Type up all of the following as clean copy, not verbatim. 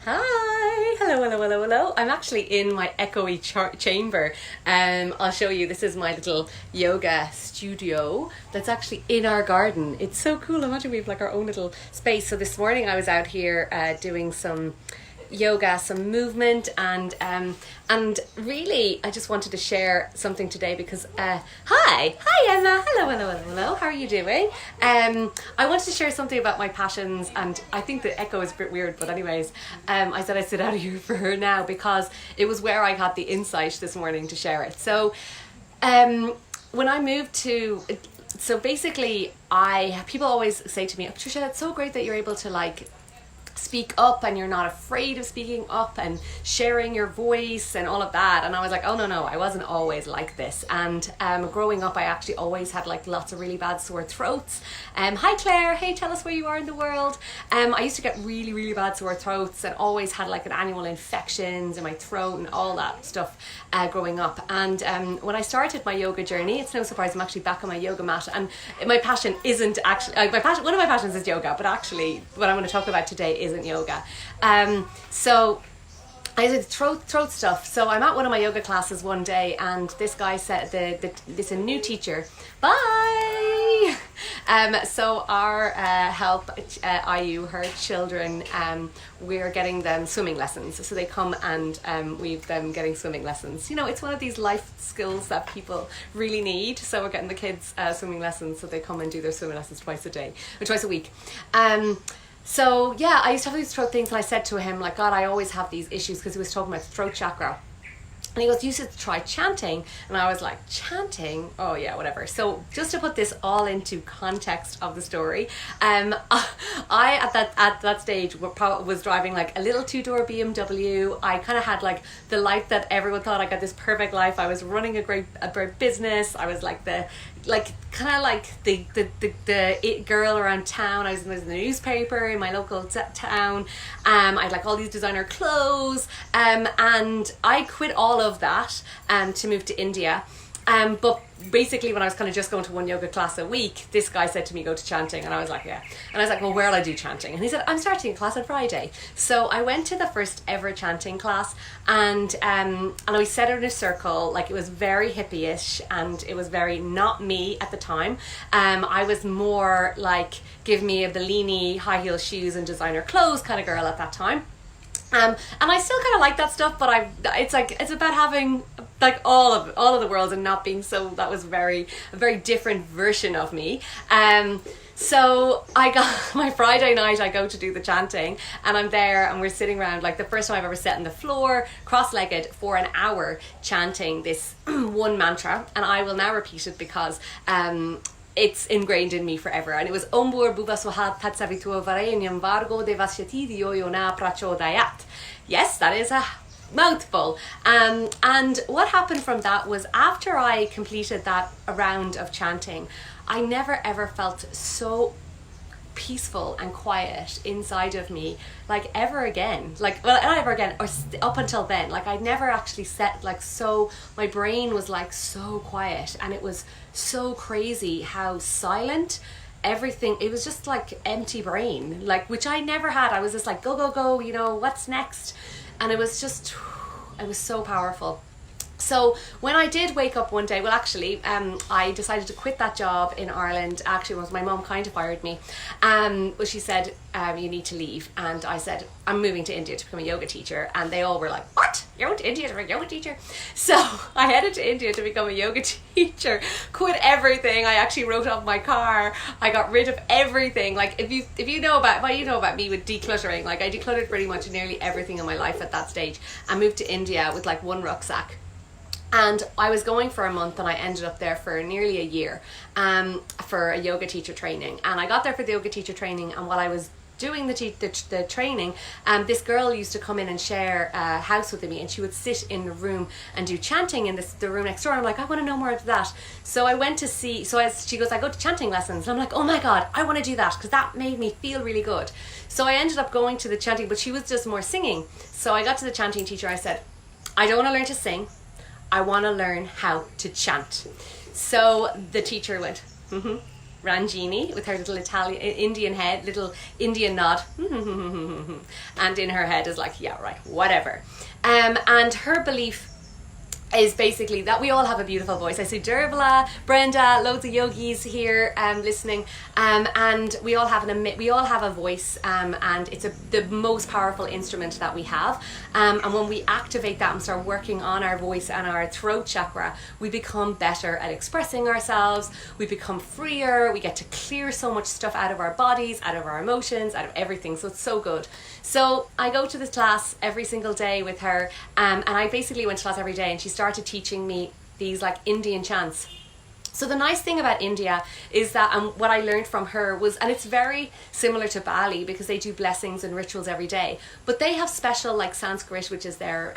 Hi, hello. I'm actually in my echoey chamber. I'll show you. This is my little yoga studio that's actually in our garden. It's so cool. Imagine we have like our own little space. So this morning I was out here doing some yoga, some movement, and really I just wanted to share something today because hi Emma, hello, how are you doing? I wanted to share something about my passions, and I think the echo is a bit weird, but anyways, I said I'd sit out here for her now because it was where I got the insight this morning to share it. So when I moved to basically people always say to me, Patricia, it's so great that you're able to like speak up and you're not afraid of speaking up and sharing your voice and all of that. And I was like, oh no, I wasn't always like this. And growing up I actually always had like lots of really bad sore throats. Hi Claire, hey, tell us where you are in the world. I used to get really bad sore throats and always had like an annual infections in my throat and all that stuff growing up. And when I started my yoga journey, it's no surprise I'm actually back on my yoga mat, and my passion isn't actually one of my passions is yoga, but actually what I'm going to talk about today isn't yoga. So I did throat stuff. So I'm at one of my yoga classes one day, and this guy said, this a new teacher, bye. So our help IU, her children, we're getting them swimming lessons. So they come and we've them getting swimming lessons. You know, it's one of these life skills that people really need. So we're getting the kids swimming lessons. So they come and do their swimming lessons twice a week. So yeah, I used to have these throat things, and I said to him, like, God, I always have these issues, because he was talking about the throat chakra. And he goes, you should try chanting. And I was like, chanting? Oh yeah, whatever. So just to put this all into context of the story, I at that stage was driving like a little 2-door BMW. I kind of had like the life that everyone thought. I got this perfect life. I was running a great business. I was like the it girl around town. I was in the newspaper in my local town. I had like all these designer clothes, and I quit all of that to move to India. But basically when I was kind of just going to one yoga class a week, this guy said to me, go to chanting. And I was like, yeah. And I was like, well, where'll I do chanting? And he said, I'm starting a class on Friday. So I went to the first ever chanting class, and we sat in a circle. Like, it was very hippie-ish, and it was very not me at the time. I was more like, give me a Bellini, high heel shoes and designer clothes kind of girl at that time. And I still kind of like that stuff, but it's about having like all of the worlds and not being so. That was a very different version of me. So I got my Friday night, I go to do the chanting, and I'm there and we're sitting around, like the first time I've ever sat on the floor cross-legged for an hour chanting this one mantra, and I will now repeat it because it's ingrained in me forever. And it was Ombur Bubaswahat Tatsavitu Varenyam Vargo Devashyati Yoyona Prachodayat. Yes, that is a mouthful. And what happened from that was, after I completed that round of chanting, I never ever felt so peaceful and quiet inside of me like ever again. Like, well, not ever again, or up until then. Like, I'd never actually set like so, my brain was like so quiet, and it was so crazy how silent everything, it was just like empty brain, like, which I never had. I was just like, go, you know, what's next? And it was just, it was so powerful. So when I did wake up one day, well, actually, I decided to quit that job in Ireland. Actually, it was my mom kind of fired me. But she said, you need to leave. And I said, I'm moving to India to become a yoga teacher. And they all were like, what? You're going to India to become a yoga teacher? So I headed to India to become a yoga teacher, quit everything. I actually wrote off my car. I got rid of everything. Like, if you know about, well, you know about me with decluttering. Like, I decluttered pretty much nearly everything in my life at that stage. I moved to India with like one rucksack. And I was going for a month, and I ended up there for nearly a year for a yoga teacher training. And I got there for the yoga teacher training, and while I was doing the training, this girl used to come in and share a house with me, and she would sit in the room and do chanting in the room next door. I'm like, I want to know more of that. So I went to see, she goes, I go to chanting lessons. And I'm like, oh my God, I want to do that, because that made me feel really good. So I ended up going to the chanting, but she was just more singing. So I got to the chanting teacher. I said, I don't want to learn to sing. I want to learn how to chant. So the teacher went, Ranjini, with her little Italian, Indian head, little Indian nod. And in her head is like, yeah, right, whatever. And her belief is basically that we all have a beautiful voice. I see Dervla, Brenda, loads of yogis here listening, and we all have a voice, and it's the most powerful instrument that we have. And when we activate that and start working on our voice and our throat chakra, we become better at expressing ourselves. We become freer. We get to clear so much stuff out of our bodies, out of our emotions, out of everything. So it's so good. So I go to this class every single day with her, and I basically went to class every day, and she started teaching me these like Indian chants. So the nice thing about India is that what I learned from her was, and it's very similar to Bali because they do blessings and rituals every day, but they have special like Sanskrit, which is their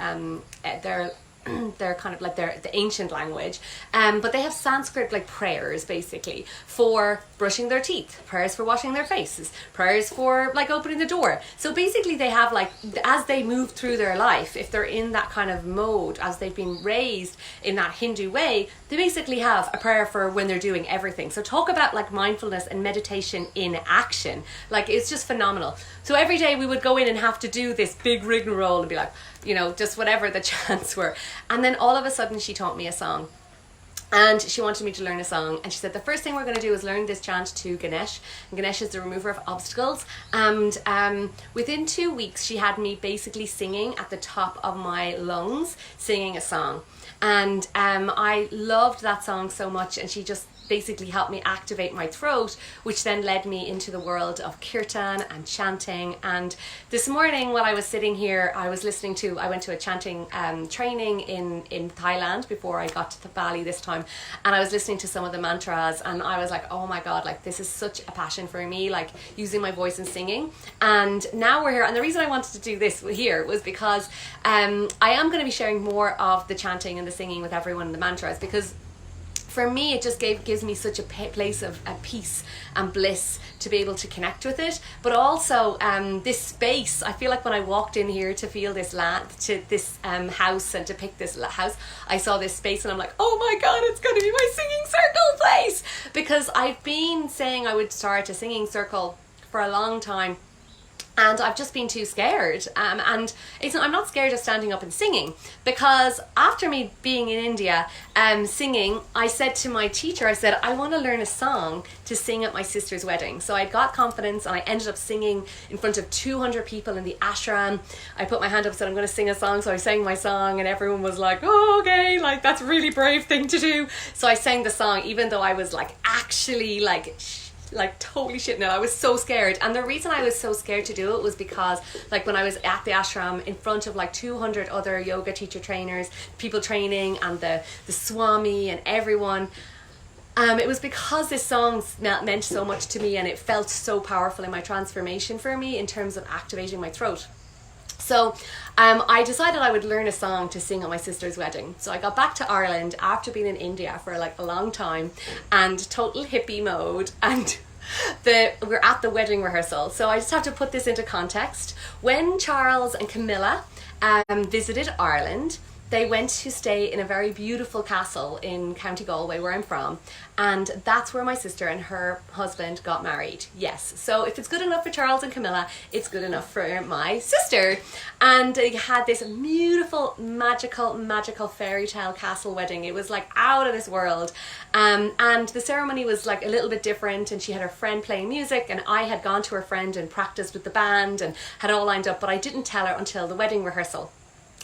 kind of like the ancient language, but they have Sanskrit like prayers basically for brushing their teeth, prayers for washing their faces, prayers for like opening the door. So basically they have like, as they move through their life, if they're in that kind of mode, as they've been raised in that Hindu way, they basically have a prayer for when they're doing everything. So talk about like mindfulness and meditation in action. Like it's just phenomenal. So every day we would go in and have to do this big rigmarole and be like, you know, just whatever the chants were. And then all of a sudden she taught me a song. And she wanted me to learn a song, and she said the first thing we're going to do is learn this chant to Ganesh, and Ganesh is the remover of obstacles. And within 2 weeks she had me basically singing at the top of my lungs, singing a song. And I loved that song so much, and she just basically helped me activate my throat, which then led me into the world of kirtan and chanting. And this morning while I was sitting here, I went to a chanting training in Thailand before I got to Bali this time, and I was listening to some of the mantras, and I was like, oh my god, like this is such a passion for me, like using my voice and singing. And now we're here, and the reason I wanted to do this here was because I am going to be sharing more of the chanting and the singing with everyone in the mantras, because for me it just gives me such a place of peace and bliss to be able to connect with it. But also this space, I feel like when I walked in here to feel this house and to pick this house, I saw this space and I'm like, oh my god, it's going to be my singing circle place, because I've been saying I would start a singing circle for a long time, and I've just been too scared. And I'm not scared of standing up and singing, because after me being in India singing, I said to my teacher, I said, I want to learn a song to sing at my sister's wedding. So I got confidence and I ended up singing in front of 200 people in the ashram. I put my hand up and said, I'm going to sing a song. So I sang my song, and everyone was like, oh, okay, like that's a really brave thing to do. So I sang the song, even though I was like actually like totally shitting it. I was so scared, and the reason I was so scared to do it was because like when I was at the ashram in front of like 200 other yoga teacher trainers, people training, and the swami and everyone, it was because this song meant so much to me, and it felt so powerful in my transformation for me in terms of activating my throat. So I decided I would learn a song to sing at my sister's wedding. So I got back to Ireland after being in India for like a long time, and total hippie mode, and we're at the wedding rehearsal. So I just have to put this into context. When Charles and Camilla visited Ireland, they went to stay in a very beautiful castle in County Galway, where I'm from, and that's where my sister and her husband got married. Yes, so if it's good enough for Charles and Camilla, it's good enough for my sister. And they had this beautiful, magical fairy tale castle wedding. It was like out of this world, and the ceremony was like a little bit different, and she had her friend playing music, and I had gone to her friend and practiced with the band and had all lined up, but I didn't tell her until the wedding rehearsal.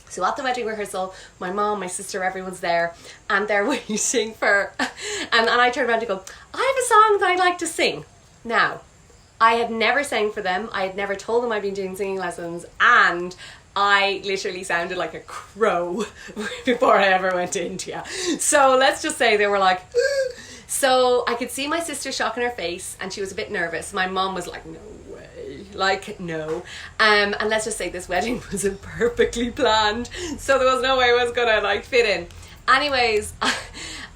So at the wedding rehearsal, my mom, my sister, everyone's there, and they're waiting for, and I turned around to go, I have a song that I'd like to sing. Now, I had never sang for them. I had never told them I'd been doing singing lessons, and I literally sounded like a crow before I ever went to India. So let's just say they were like, so I could see my sister shock in her face, and she was a bit nervous. My mom was like, no way, like no. And let's just say this wedding wasn't perfectly planned, so there was no way I was gonna like fit in. Anyways,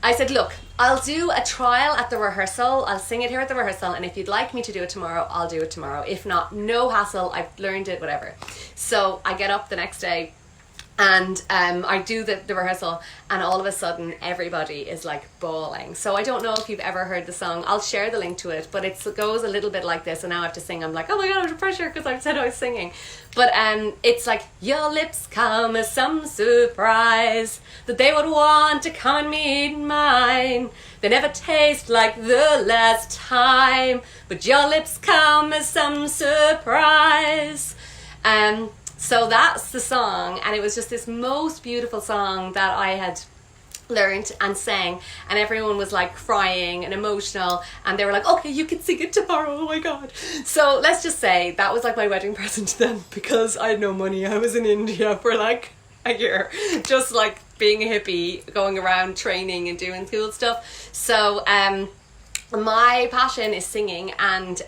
I said, look, I'll do a trial at the rehearsal. I'll sing it here at the rehearsal, and if you'd like me to do it tomorrow, I'll do it tomorrow. If not, no hassle, I've learned it, whatever. So I get up the next day, And I do the rehearsal, and all of a sudden everybody is like bawling. So I don't know if you've ever heard the song. I'll share the link to it, but it goes a little bit like this, and now I have to sing. I'm like, oh my god, I'm under pressure because I've said I was singing. But it's like, your lips come as some surprise that they would want to come and meet mine. They never taste like the last time, but your lips come as some surprise. So that's the song, and it was just this most beautiful song that I had learned and sang, and everyone was like crying and emotional, and they were like, okay, you can sing it tomorrow, oh my god. So let's just say that was like my wedding present to them, because I had no money. I was in India for like a year, just like being a hippie, going around training and doing cool stuff. So my passion is singing, and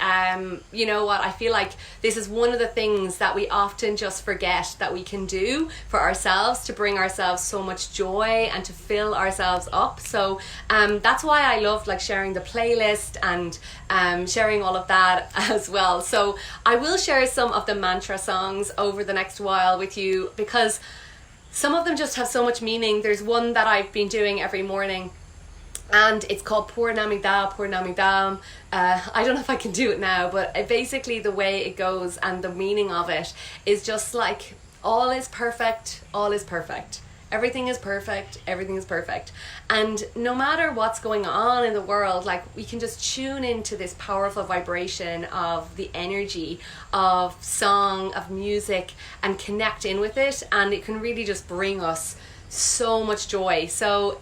you know what, I feel like this is one of the things that we often just forget that we can do for ourselves to bring ourselves so much joy and to fill ourselves up. So that's why I love like sharing the playlist and sharing all of that as well. So I will share some of the mantra songs over the next while with you, because some of them just have so much meaning. There's one that I've been doing every morning, and it's called Purnamidam, Purnamidam. I don't know if I can do it now, but basically the way it goes and the meaning of it is just like, all is perfect, all is perfect. Everything is perfect, everything is perfect. And no matter what's going on in the world, like, we can just tune into this powerful vibration of the energy of song, of music, and connect in with it, and it can really just bring us so much joy. So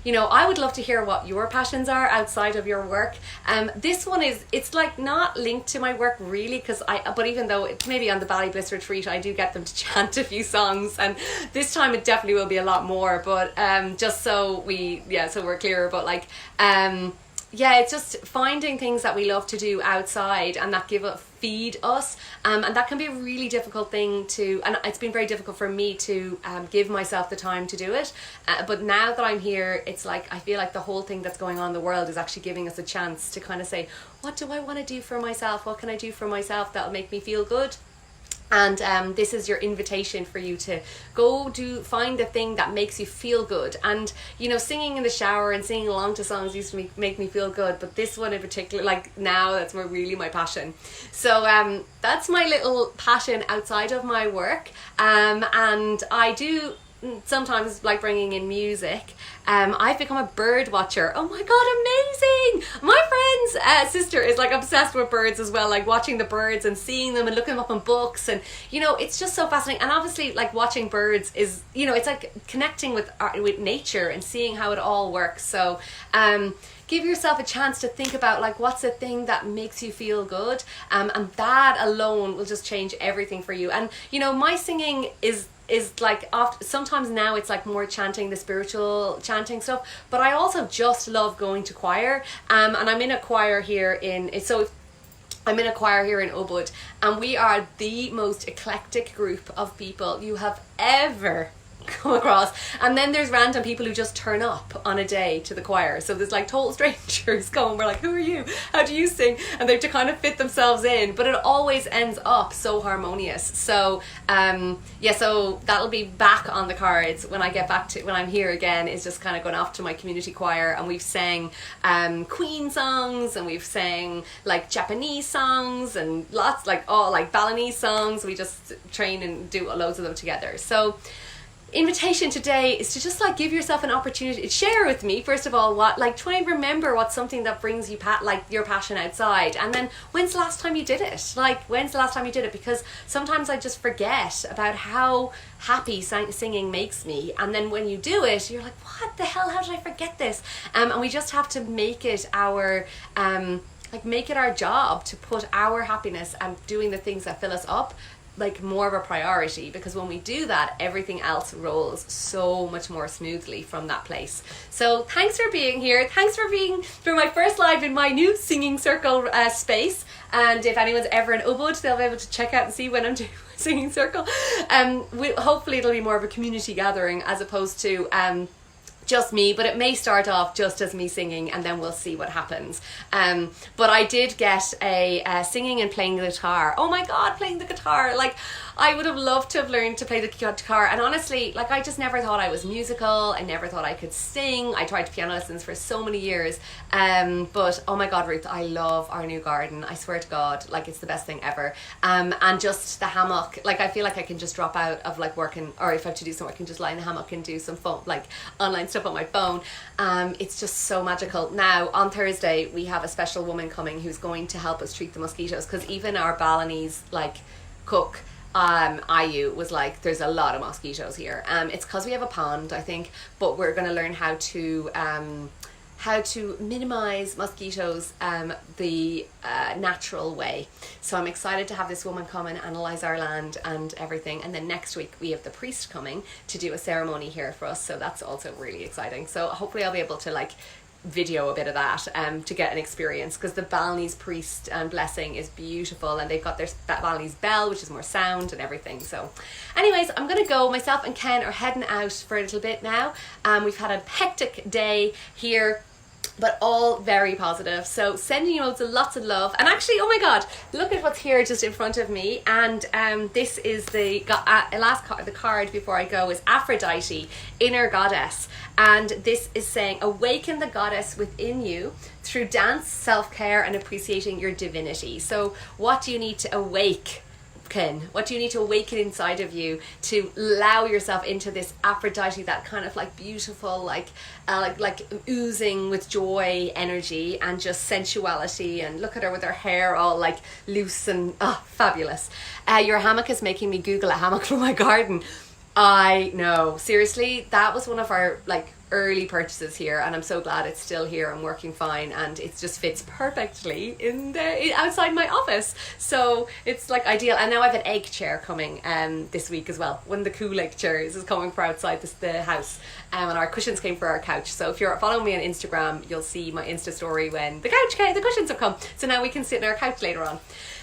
you know, I would love to hear what your passions are outside of your work. This one it's like not linked to my work really, but even though it's maybe on the Bali Bliss retreat, I do get them to chant a few songs, and this time it definitely will be a lot more, but just so we're clear. But like it's just finding things that we love to do outside and that feed us, and that can be a really difficult thing to, and it's been very difficult for me to give myself the time to do it, but now that I'm here, it's like I feel like the whole thing that's going on in the world is actually giving us a chance to kind of say, what do I want to do for myself? What can I do for myself that'll make me feel good? And this is your invitation for you to go find the thing that makes you feel good. And you know, singing in the shower and singing along to songs used to make me feel good, but this one in particular, like now, that's really my passion. So that's my little passion outside of my work, and I do sometimes like bringing in music. I've become a bird watcher. Oh my god, amazing! My friend's sister is like obsessed with birds as well, like watching the birds and seeing them and looking them up in books, and you know, it's just so fascinating. And obviously, like, watching birds is, you know, it's like connecting with nature and seeing how it all works. So give yourself a chance to think about, like, what's the thing that makes you feel good, and that alone will just change everything for you. And you know, my singing is like sometimes now it's like more chanting, the spiritual chanting stuff, but I also just love going to choir, and I'm in a choir here in Ubud, and we are the most eclectic group of people you have ever come across. And then there's random people who just turn up on a day to the choir, so there's like total strangers going, we're like, who are you, how do you sing, and they have to kind of fit themselves in, but it always ends up so harmonious. So so that'll be back on the cards when I'm here again, is just kind of going off to my community choir, and we've sang Queen songs, and we've sang like Japanese songs, and lots like Balinese songs. We just train and do loads of them together. So invitation today is to just like give yourself an opportunity to share with me, first of all, try and remember what's something that brings you your passion outside, and then when's the last time you did it, because sometimes I just forget about how happy singing makes me, and then when you do it, you're like, what the hell, how did I forget this? And we just have to make it our job to put our happiness and doing the things that fill us up like more of a priority, because when we do that, everything else rolls so much more smoothly from that place. So thanks for being here. Thanks for being for my first live in my new singing circle space. And if anyone's ever in Ubud, they'll be able to check out and see when I'm doing my singing circle. Hopefully it'll be more of a community gathering as opposed to just me, but it may start off just as me singing, and then we'll see what happens. But I did get a singing and playing the guitar. Oh my god, playing the guitar, like I would have loved to have learned to play the guitar, and honestly, like, I just never thought I was musical. I never thought I could sing. I tried piano lessons for so many years, but oh my god, Ruth, I love our new garden. I swear to god, like, it's the best thing ever. And just the hammock, like, I feel like I can just drop out of like working, or if I have to do something, I can just lie in the hammock and do some phone, like, online stuff on my phone. It's just so magical. Now on Thursday we have a special woman coming who's going to help us treat the mosquitoes, because even our Balinese like cook, Ayu, was like, there's a lot of mosquitoes here. It's because we have a pond, I think, but we're going to learn how to minimize mosquitoes the natural way. So I'm excited to have this woman come and analyze our land and everything. And then next week we have the priest coming to do a ceremony here for us, so that's also really exciting. So hopefully I'll be able to like video a bit of that to get an experience, because the Balinese priest and blessing is beautiful, and they've got their Balinese bell, which is more sound and everything. So anyways, I'm gonna go. Myself and Ken are heading out for a little bit now. We've had a hectic day here, but all very positive. So sending you lots of love. And actually, oh my god, look at what's here just in front of me. And this is the card before I go is Aphrodite, inner goddess. And this is saying, awaken the goddess within you through dance, self-care, and appreciating your divinity. So what do you need to awaken? What do you need to awaken inside of you to allow yourself into this Aphrodite, that kind of like beautiful, like oozing with joy energy and just sensuality? And look at her with her hair all like loose and fabulous. Your hammock is making me Google a hammock for my garden. I know, seriously, that was one of our like early purchases here, and I'm so glad it's still here and working fine, and it just fits perfectly in the outside my office, so it's like ideal. And now I have an egg chair coming this week as well. One of the cool egg chairs is coming for outside the house, and our cushions came for our couch. So if you're following me on Instagram, you'll see my Insta story when the cushions have come, so now we can sit on our couch later on.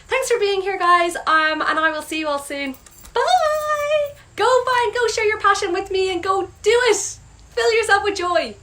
Thanks for being here, guys, and I will see you all soon. Bye. Go share your passion with me and go do it. Fill yourself with joy.